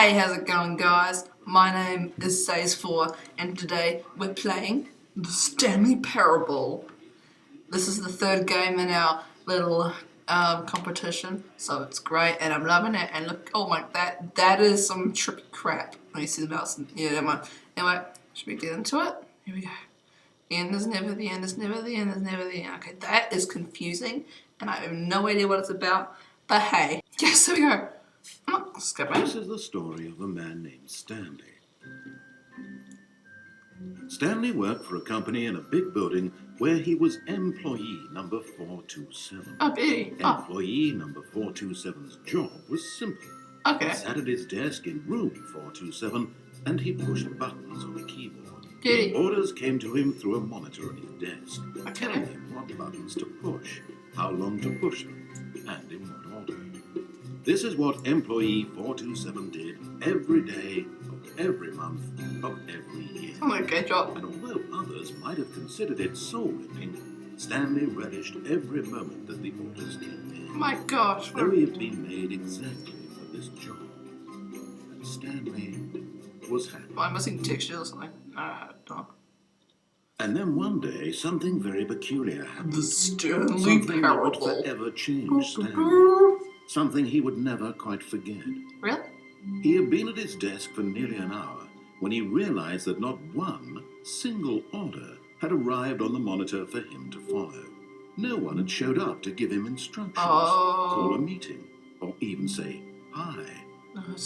Hey, how's it going, guys? My name is Says4, and today we're playing the Stanley Parable. This is the third game in our little competition, so it's great, and I'm loving it. And look, oh my, that is some trippy crap. Let me see the mouse. Yeah, never mind. Anyway, should we get into it? Here we go. The end is never the end, is never the end, is never the end. Okay, that is confusing, and I have no idea what it's about, but hey. Yes, there we go. This is the story of a man named Stanley. Stanley worked for a company in a big building where he was employee number 427. Oh, beauty. Employee number 427's job was simple. Okay. He sat at his desk in room 427 and he pushed buttons on a keyboard. Beauty. Orders came to him through a monitor on his desk, Okay. telling him what buttons to push, how long to push them, and in what order. This is what employee 427 did every day of every month of every year. Oh my god, job. And although others might have considered it soul-ripping, Stanley relished every moment that the orders came in. Oh my gosh. Though he had been made exactly for this job. And Stanley was happy. Am I missing texture or something? No. And then one day, something very peculiar happened. The Stanley Something that would Parable. forever change Stanley. Something he would never quite forget. Really? He had been at his desk for nearly an hour when he realized that not one single order had arrived on the monitor for him to follow. No one had showed up to give him instructions, call a meeting, or even say hi.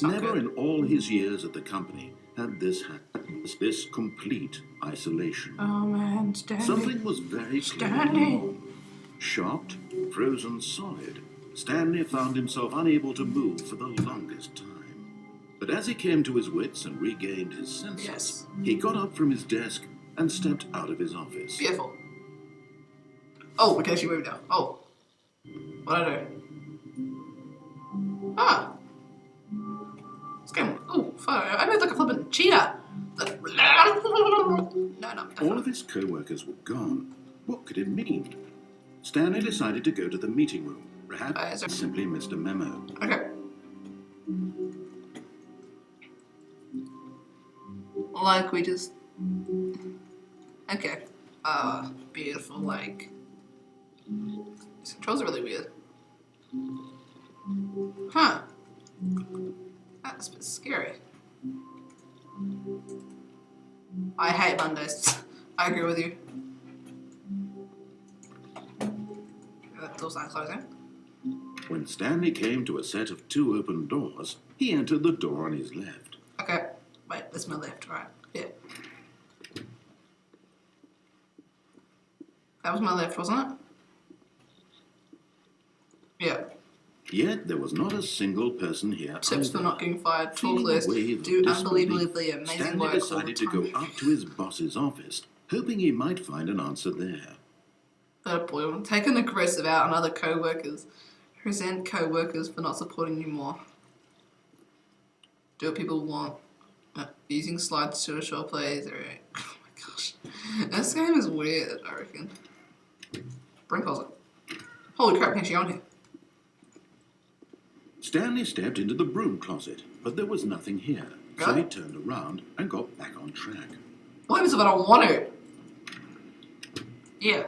Never in all his years at the company had this happened. This complete isolation. Oh man, Stanley. Something was very clearly wrong. Shocked, frozen solid, Stanley found himself unable to move for the longest time. But as he came to his wits and regained his senses, he got up from his desk and stepped out of his office. Beautiful. Oh, okay, she moved down. Oh. What'd I do? Ah. This game. Oh, fuck. I moved like a flippin' cheetah. No. All of his co-workers were gone. What could it mean? Stanley decided to go to the meeting room. Perhaps he simply missed a memo. Okay. Like we just... Okay. Beautiful, like... These controls are really weird. Huh. That's a bit scary. I hate Mondays. I agree with you. That door's not closing. When Stanley came to a set of two open doors, he entered the door on his left. Okay. Wait, that's my left, right? Yeah. That was my left, wasn't it? Yeah. Yet there was not a single person here. Tips for not getting fired. Talk Feeling less. a wave of Do disbelief, unbelievably amazing Stanley work all the decided to time. go up to his boss's office, hoping he might find an answer there. Oh boy, take an aggressive out on other co-workers. Resent co-workers for not supporting you more. Do what people want. Using slides to show plays. Right. Oh my gosh. This game is weird, I reckon. Broom closet. Holy crap, can't she on here? Stanley stepped into the broom closet, but there was nothing here. So he turned around and got back on track. What happens if I don't want to? Yeah.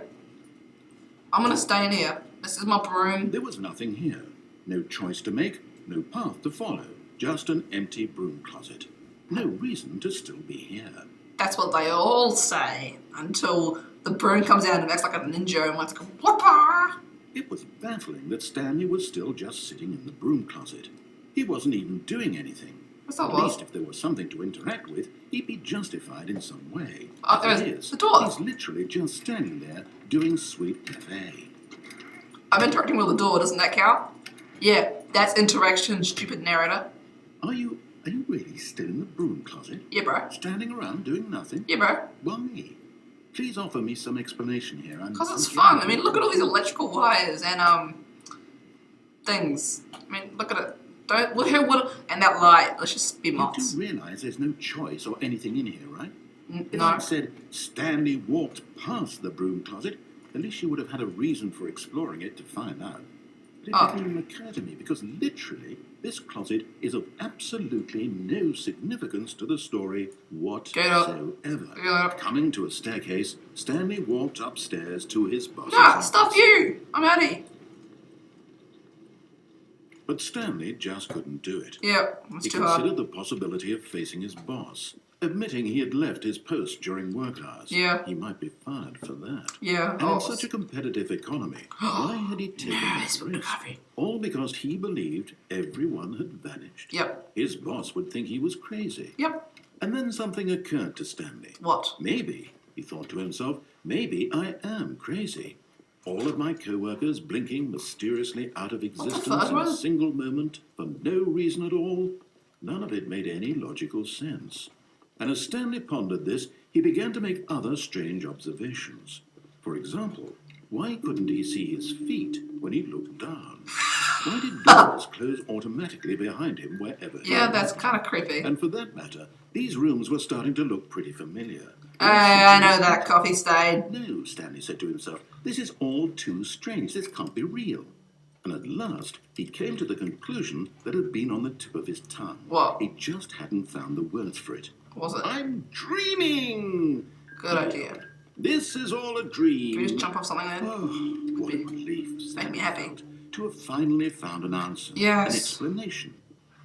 I'm gonna stay in here. This is my broom. There was nothing here. No choice to make, no path to follow. Just an empty broom closet. No reason to still be here. That's what they all say. Until the broom comes out and acts like a ninja and wants to go whoppa. It was baffling that Stanley was still just sitting in the broom closet. He wasn't even doing anything. At least if there was something to interact with, he'd be justified in some way. Oh, there's the door. He's literally just standing there doing sweet cafe. I'm interacting with the door, doesn't that count? Yeah, that's interaction, stupid narrator. Are you really still in the broom closet? Yeah, bro. Standing around doing nothing? Yeah, bro. Why? Please offer me some explanation here. Because it's fun. I mean, look at all these electrical wires and, things. I mean, look at it. And that light. Let's just be moths. You do realise there's no choice or anything in here, right? If No. I said Stanley walked past the broom closet, at least you would have had a reason for exploring it to find out. But Biblical Academy, because literally this closet is of absolutely no significance to the story whatsoever. Get up. Coming to a staircase, Stanley walked upstairs to his boss's Nah, office. stuff you! I'm outie. But Stanley just couldn't do it. Yep, it's He too hard. considered the possibility of facing his boss, admitting he had left his post during work hours. Yeah. He might be fired for that. Yeah, And in such a competitive economy, why had he taken that risk? coffee. All because he believed everyone had vanished. Yep. His boss would think he was crazy. Yep. And then something occurred to Stanley. What? Maybe, he thought to himself, maybe I am crazy. All of my co-workers blinking mysteriously out of existence in a single moment for no reason at all. None of it made any logical sense. And as Stanley pondered this, he began to make other strange observations. For example, why couldn't he see his feet when he looked down? Why did doors close automatically behind him wherever he Yeah, went? that's kind of creepy. And for that matter, these rooms were starting to look pretty familiar. I know that coffee stain. No, Stanley said to himself, this is all too strange. This can't be real. And at last, he came to the conclusion that had been on the tip of his tongue. What? He just hadn't found the words for it. What was it? I'm dreaming! Good idea. This is all a dream. Can we just jump off something then? Oh, what a relief, Make Stanley me happy. felt, to have finally found an answer. Yes. An explanation.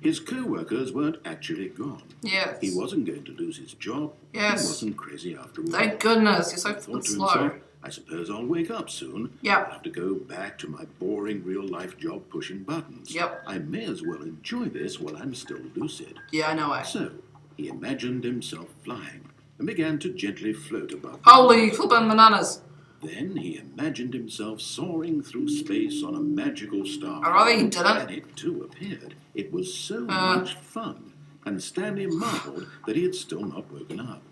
His co-workers weren't actually gone. Yes. He wasn't going to lose his job. Yes. He wasn't crazy after all. Thank goodness, you're so He thought to slow. himself, I suppose I'll wake up soon. Yep. I'll have to go back to my boring real-life job pushing buttons. Yep. I may as well enjoy this while I'm still lucid. Yeah, I know it. So, he imagined himself flying and began to gently float above. Holy flippin' bananas. Then he imagined himself soaring through space on a magical star. I'd rather he didn't. And it too appeared. It was so much fun. And Stanley marveled that he had still not woken up.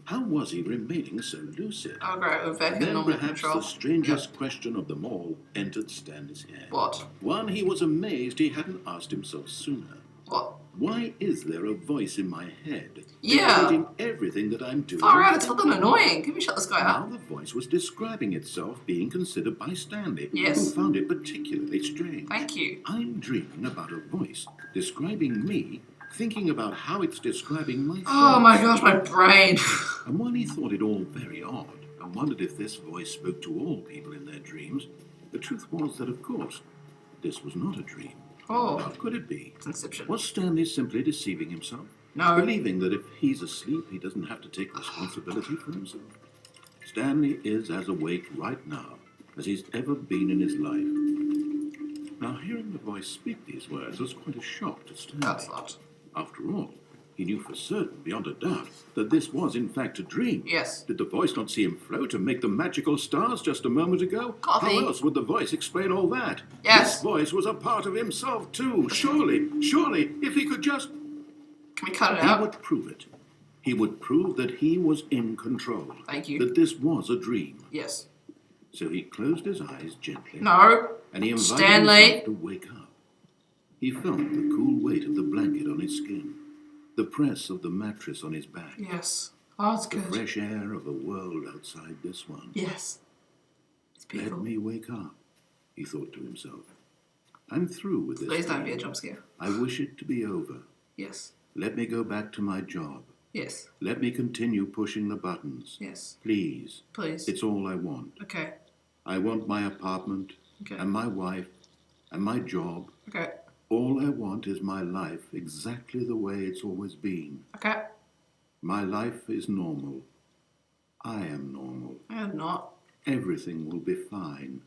How was he remaining so lucid? Oh great, we're back in Then normal perhaps control. the strangest question of them all entered Stanley's head. What? One he was amazed he hadn't asked himself sooner. What? Why is there a voice in my head Yeah. dictating everything that I'm doing? Far out, it's fucking annoying. Can we shut this guy Now up? the voice was describing itself being considered by Stanley, Yes. who found it particularly strange. Thank you. I'm dreaming about a voice describing me, thinking about how it's describing my Oh my thoughts. gosh, my brain. And while he thought it all very odd, and wondered if this voice spoke to all people in their dreams, the truth was that, of course, this was not a dream. Oh, How could it be? it's Inception. Was Stanley simply deceiving himself? No. Believing that if he's asleep, he doesn't have to take responsibility for himself? Stanley is as awake right now as he's ever been in his life. Now, hearing the voice speak these words was quite a shock to Stanley. That's not. After all, he knew for certain, beyond a doubt, that this was in fact a dream. Yes. Did the voice not see him float and make the magical stars just a moment ago? Coffee. How else would the voice explain all that? Yes. This voice was a part of himself too. Surely, if he could just... Can we cut it He out? would prove it. He would prove that he was in control. Thank you. That this was a dream. Yes. So he closed his eyes gently. No. And he invited Stanley. himself to wake up. He felt the cool weight of the blanket on his skin, the press of the mattress on his back, Yes. Oh, it's the good. fresh air of a world outside this one. Yes. It's Let beautiful. me wake up, he thought to himself. I'm through with this. Please don't be a dream. jump scare. I wish it to be over. Yes. Let me go back to my job. Yes. Let me continue pushing the buttons. Yes. Please. Please. It's all I want. Okay. I want my apartment, Okay. and my wife, and my job. Okay. All I want is my life exactly the way it's always been. Okay. My life is normal. I am normal. I'm not. Everything will be fine.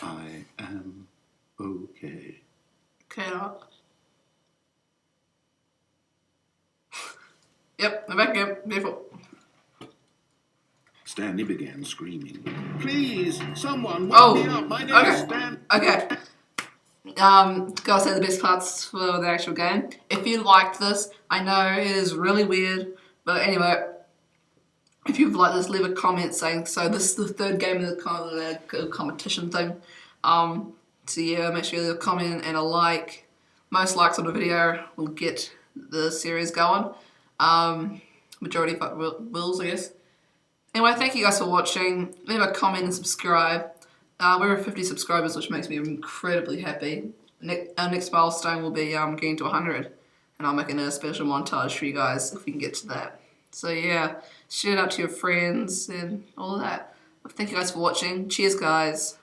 I am okay. Okay, not. Yep, I'm back in. Beautiful. Stanley began screaming. Please, someone wake Oh, me up. My name is okay. Stan. Okay. Gotta say the best parts for the actual game. If you liked this, I know it is really weird, but anyway, if you've liked this, leave a comment saying so. This is the third game of the competition thing. So yeah, make sure you leave a comment and a like. Most likes on the video will get the series going. Majority wills, I guess. Anyway, thank you guys for watching. Leave a comment and subscribe. We're at 50 subscribers, which makes me incredibly happy. Our next milestone will be getting to 100, and I'll make a special montage for you guys if we can get to that. So yeah, share it out to your friends and all of that. Thank you guys for watching. Cheers, guys.